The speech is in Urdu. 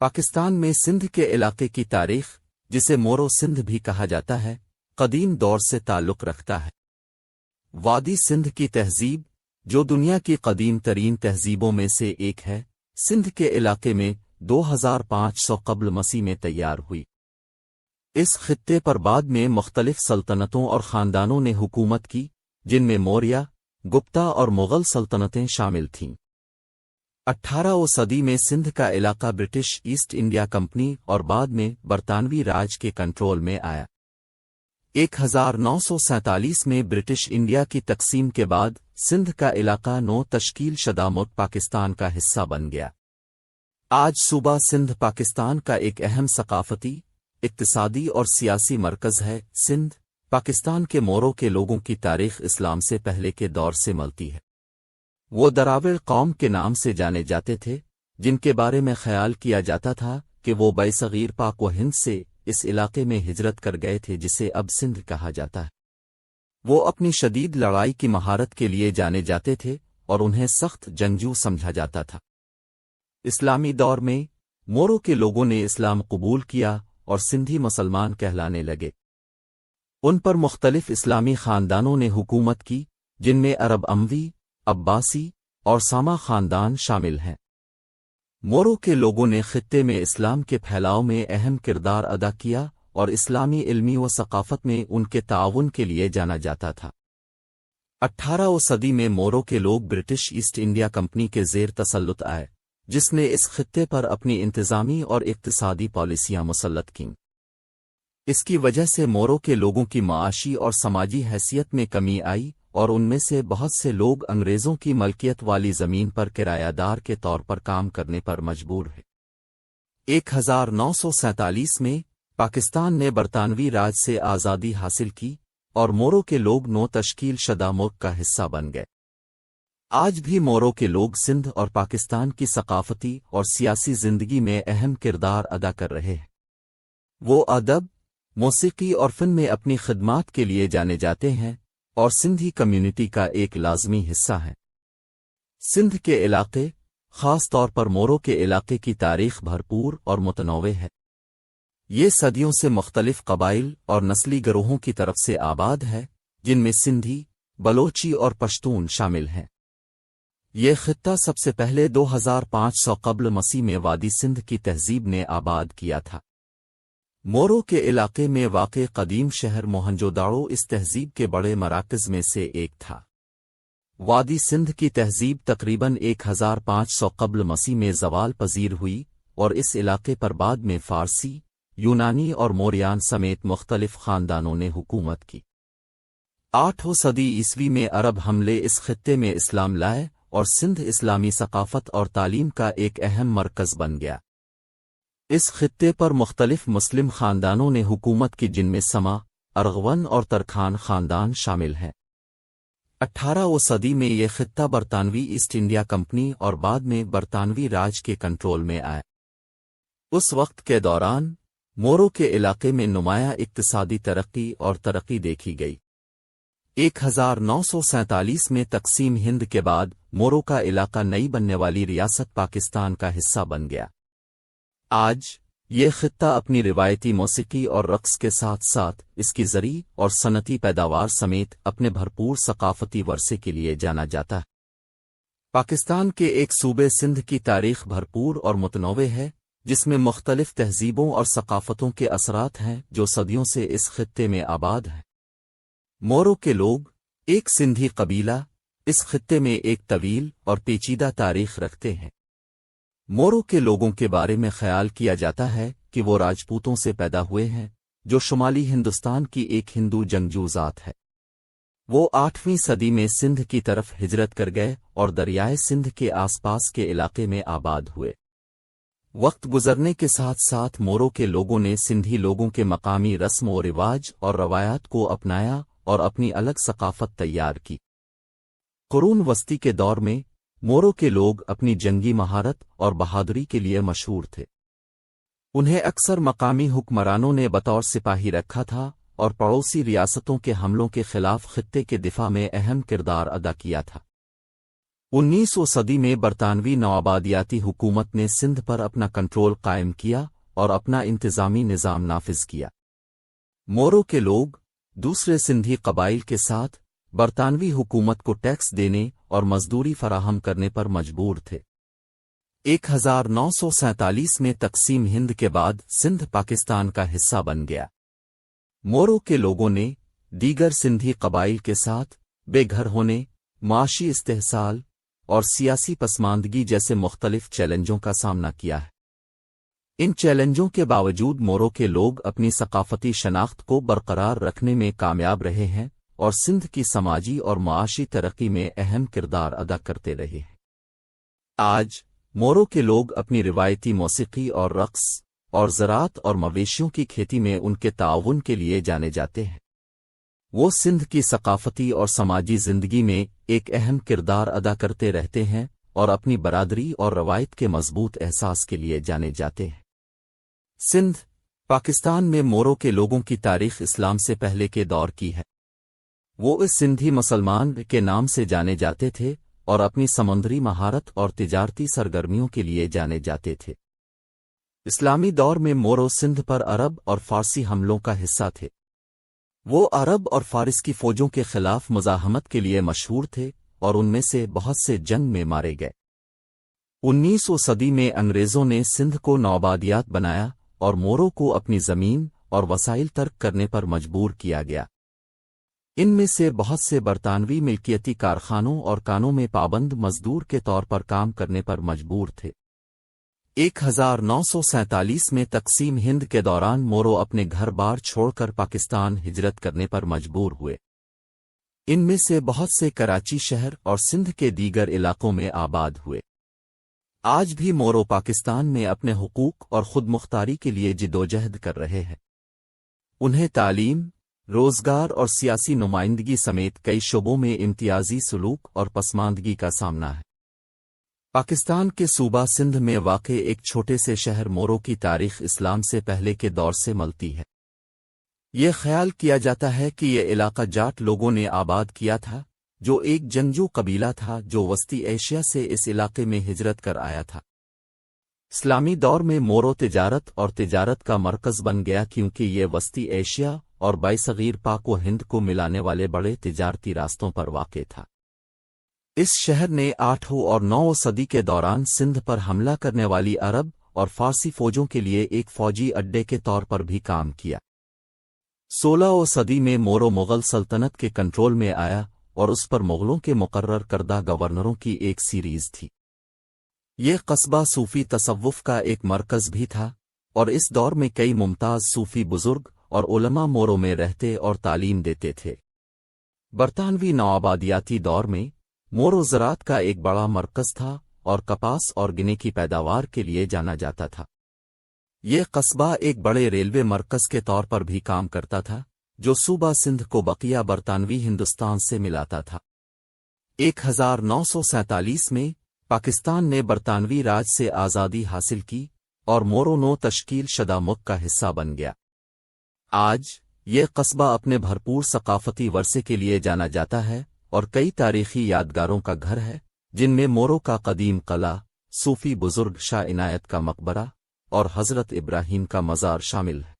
پاکستان میں سندھ کے علاقے کی تاریخ، جسے مورو سندھ بھی کہا جاتا ہے، قدیم دور سے تعلق رکھتا ہے۔ وادی سندھ کی تہذیب، جو دنیا کی قدیم ترین تہذیبوں میں سے ایک ہے، سندھ کے علاقے میں 2500 قبل مسیح میں تیار ہوئی۔ اس خطے پر بعد میں مختلف سلطنتوں اور خاندانوں نے حکومت کی، جن میں موریہ، گپتا اور مغل سلطنتیں شامل تھیں۔ 18ویں صدی میں سندھ کا علاقہ برٹش ایسٹ انڈیا کمپنی اور بعد میں برطانوی راج کے کنٹرول میں آیا۔ 1947 میں برٹش انڈیا کی تقسیم کے بعد سندھ کا علاقہ نو تشکیل شدہ ملک پاکستان کا حصہ بن گیا۔ آج صوبہ سندھ پاکستان کا ایک اہم ثقافتی، اقتصادی اور سیاسی مرکز ہے۔ سندھ پاکستان کے مورو کے لوگوں کی تاریخ اسلام سے پہلے کے دور سے ملتی ہے۔ وہ دراوڑ قوم کے نام سے جانے جاتے تھے، جن کے بارے میں خیال کیا جاتا تھا کہ وہ برصغیر پاک و ہند سے اس علاقے میں ہجرت کر گئے تھے، جسے اب سندھ کہا جاتا ہے۔ وہ اپنی شدید لڑائی کی مہارت کے لیے جانے جاتے تھے اور انہیں سخت جنگجو سمجھا جاتا تھا۔ اسلامی دور میں مورو کے لوگوں نے اسلام قبول کیا اور سندھی مسلمان کہلانے لگے۔ ان پر مختلف اسلامی خاندانوں نے حکومت کی، جن میں عرب اموی، عباسی اور ساما خاندان شامل ہیں۔ مورو کے لوگوں نے خطے میں اسلام کے پھیلاؤ میں اہم کردار ادا کیا اور اسلامی علمی و ثقافت میں ان کے تعاون کے لیے جانا جاتا تھا۔ 18ویں صدی میں مورو کے لوگ برٹش ایسٹ انڈیا کمپنی کے زیر تسلط آئے، جس نے اس خطے پر اپنی انتظامی اور اقتصادی پالیسیاں مسلط کیں۔ اس کی وجہ سے مورو کے لوگوں کی معاشی اور سماجی حیثیت میں کمی آئی اور ان میں سے بہت سے لوگ انگریزوں کی ملکیت والی زمین پر کرایہ دار کے طور پر کام کرنے پر مجبور ہیں۔ 1947 میں پاکستان نے برطانوی راج سے آزادی حاصل کی اور مورو کے لوگ نو تشکیل شدہ ملک کا حصہ بن گئے۔ آج بھی مورو کے لوگ سندھ اور پاکستان کی ثقافتی اور سیاسی زندگی میں اہم کردار ادا کر رہے ہیں۔ وہ ادب، موسیقی اور فن میں اپنی خدمات کے لیے جانے جاتے ہیں اور سندھی کمیونٹی کا ایک لازمی حصہ ہیں۔ سندھ کے علاقے، خاص طور پر مورو کے علاقے کی تاریخ بھرپور اور متنوع ہے۔ یہ صدیوں سے مختلف قبائل اور نسلی گروہوں کی طرف سے آباد ہے، جن میں سندھی، بلوچی اور پشتون شامل ہیں۔ یہ خطہ سب سے پہلے 2500 قبل مسیح میں وادی سندھ کی تہذیب نے آباد کیا تھا۔ مورو کے علاقے میں واقع قدیم شہر موہنجو داڑو اس تہذیب کے بڑے مراکز میں سے ایک تھا۔ وادی سندھ کی تہذیب تقریباً 1500 قبل مسیح میں زوال پذیر ہوئی اور اس علاقے پر بعد میں فارسی، یونانی اور موریان سمیت مختلف خاندانوں نے حکومت کی۔ 8ویں صدی عیسوی میں عرب حملے اس خطے میں اسلام لائے اور سندھ اسلامی ثقافت اور تعلیم کا ایک اہم مرکز بن گیا۔ اس خطے پر مختلف مسلم خاندانوں نے حکومت کی، جن میں سما، ارغون اور ترکھان خاندان شامل ہیں۔ 18ویں صدی میں یہ خطہ برطانوی ایسٹ انڈیا کمپنی اور بعد میں برطانوی راج کے کنٹرول میں آیا۔ اس وقت کے دوران مورو کے علاقے میں نمایاں اقتصادی ترقی اور ترقی دیکھی گئی۔ 1947 میں تقسیم ہند کے بعد مورو کا علاقہ نئی بننے والی ریاست پاکستان کا حصہ بن گیا۔ آج یہ خطہ اپنی روایتی موسیقی اور رقص کے ساتھ ساتھ اس کی زرعی اور صنعتی پیداوار سمیت اپنے بھرپور ثقافتی ورثے کے لیے جانا جاتا ہے۔ پاکستان کے ایک صوبے سندھ کی تاریخ بھرپور اور متنوع ہے، جس میں مختلف تہذیبوں اور ثقافتوں کے اثرات ہیں جو صدیوں سے اس خطے میں آباد ہیں۔ مورو کے لوگ، ایک سندھی قبیلہ، اس خطے میں ایک طویل اور پیچیدہ تاریخ رکھتے ہیں۔ مورو کے لوگوں کے بارے میں خیال کیا جاتا ہے کہ وہ راجپوتوں سے پیدا ہوئے ہیں، جو شمالی ہندوستان کی ایک ہندو جنگجو ذات ہے۔ وہ 8ویں صدی میں سندھ کی طرف ہجرت کر گئے اور دریائے سندھ کے آس پاس کے علاقے میں آباد ہوئے۔ وقت گزرنے کے ساتھ ساتھ مورو کے لوگوں نے سندھی لوگوں کے مقامی رسم و رواج اور روایات کو اپنایا اور اپنی الگ ثقافت تیار کی۔ قرون وسطی کے دور میں مورو کے لوگ اپنی جنگی مہارت اور بہادری کے لیے مشہور تھے۔ انہیں اکثر مقامی حکمرانوں نے بطور سپاہی رکھا تھا اور پڑوسی ریاستوں کے حملوں کے خلاف خطے کے دفاع میں اہم کردار ادا کیا تھا۔ 19 صدی میں برطانوی نوآبادیاتی حکومت نے سندھ پر اپنا کنٹرول قائم کیا اور اپنا انتظامی نظام نافذ کیا۔ مورو کے لوگ دوسرے سندھی قبائل کے ساتھ برطانوی حکومت کو ٹیکس دینے اور مزدوری فراہم کرنے پر مجبور تھے۔ 1947 میں تقسیم ہند کے بعد سندھ پاکستان کا حصہ بن گیا۔ مورو کے لوگوں نے دیگر سندھی قبائل کے ساتھ بے گھر ہونے، معاشی استحصال اور سیاسی پسماندگی جیسے مختلف چیلنجوں کا سامنا کیا ہے۔ ان چیلنجوں کے باوجود مورو کے لوگ اپنی ثقافتی شناخت کو برقرار رکھنے میں کامیاب رہے ہیں اور سندھ کی سماجی اور معاشی ترقی میں اہم کردار ادا کرتے رہے ہیں۔ آج مورو کے لوگ اپنی روایتی موسیقی اور رقص اور زراعت اور مویشیوں کی کھیتی میں ان کے تعاون کے لیے جانے جاتے ہیں۔ وہ سندھ کی ثقافتی اور سماجی زندگی میں ایک اہم کردار ادا کرتے رہتے ہیں اور اپنی برادری اور روایت کے مضبوط احساس کے لیے جانے جاتے ہیں۔ سندھ پاکستان میں مورو کے لوگوں کی تاریخ اسلام سے پہلے کے دور کی ہے۔ وہ اس سندھی مسلمان کے نام سے جانے جاتے تھے اور اپنی سمندری مہارت اور تجارتی سرگرمیوں کے لیے جانے جاتے تھے۔ اسلامی دور میں مورو سندھ پر عرب اور فارسی حملوں کا حصہ تھے۔ وہ عرب اور فارس کی فوجوں کے خلاف مزاحمت کے لیے مشہور تھے اور ان میں سے بہت سے جنگ میں مارے گئے۔ 19 صدی میں انگریزوں نے سندھ کو نوآبادیات بنایا اور مورو کو اپنی زمین اور وسائل ترک کرنے پر مجبور کیا گیا۔ ان میں سے بہت سے برطانوی ملکیتی کارخانوں اور کانوں میں پابند مزدور کے طور پر کام کرنے پر مجبور تھے۔ 1947 میں تقسیم ہند کے دوران مورو اپنے گھر بار چھوڑ کر پاکستان ہجرت کرنے پر مجبور ہوئے۔ ان میں سے بہت سے کراچی شہر اور سندھ کے دیگر علاقوں میں آباد ہوئے۔ آج بھی مورو پاکستان میں اپنے حقوق اور خود مختاری کے لیے جدوجہد کر رہے ہیں۔ انہیں تعلیم، روزگار اور سیاسی نمائندگی سمیت کئی شعبوں میں امتیازی سلوک اور پسماندگی کا سامنا ہے۔ پاکستان کے صوبہ سندھ میں واقع ایک چھوٹے سے شہر مورو کی تاریخ اسلام سے پہلے کے دور سے ملتی ہے۔ یہ خیال کیا جاتا ہے کہ یہ علاقہ جاٹ لوگوں نے آباد کیا تھا، جو ایک جنگجو قبیلہ تھا جو وسطی ایشیا سے اس علاقے میں ہجرت کر آیا تھا۔ اسلامی دور میں مورو تجارت کا مرکز بن گیا کیونکہ یہ وسطی ایشیا اور برصغیر پاک و ہند کو ملانے والے بڑے تجارتی راستوں پر واقع تھا۔ اس شہر نے 8 اور 9 صدی کے دوران سندھ پر حملہ کرنے والی عرب اور فارسی فوجوں کے لیے ایک فوجی اڈے کے طور پر بھی کام کیا۔ 16 صدی میں مورو مغل سلطنت کے کنٹرول میں آیا اور اس پر مغلوں کے مقرر کردہ گورنروں کی ایک سیریز تھی۔ یہ قصبہ صوفی تصوف کا ایک مرکز بھی تھا اور اس دور میں کئی ممتاز صوفی بزرگ اور علماء مورو میں رہتے اور تعلیم دیتے تھے۔ برطانوی نوآبادیاتی دور میں مورو زراعت کا ایک بڑا مرکز تھا اور کپاس اور گنے کی پیداوار کے لیے جانا جاتا تھا۔ یہ قصبہ ایک بڑے ریلوے مرکز کے طور پر بھی کام کرتا تھا جو صوبہ سندھ کو بقیہ برطانوی ہندوستان سے ملاتا تھا۔ 1947 میں پاکستان نے برطانوی راج سے آزادی حاصل کی اور مورو نو تشکیل شدہ ملک کا حصہ بن گیا۔ آج یہ قصبہ اپنے بھرپور ثقافتی ورثے کے لیے جانا جاتا ہے اور کئی تاریخی یادگاروں کا گھر ہے، جن میں مورو کا قدیم قلعہ، صوفی بزرگ شاہ عنایت کا مقبرہ اور حضرت ابراہیم کا مزار شامل ہے۔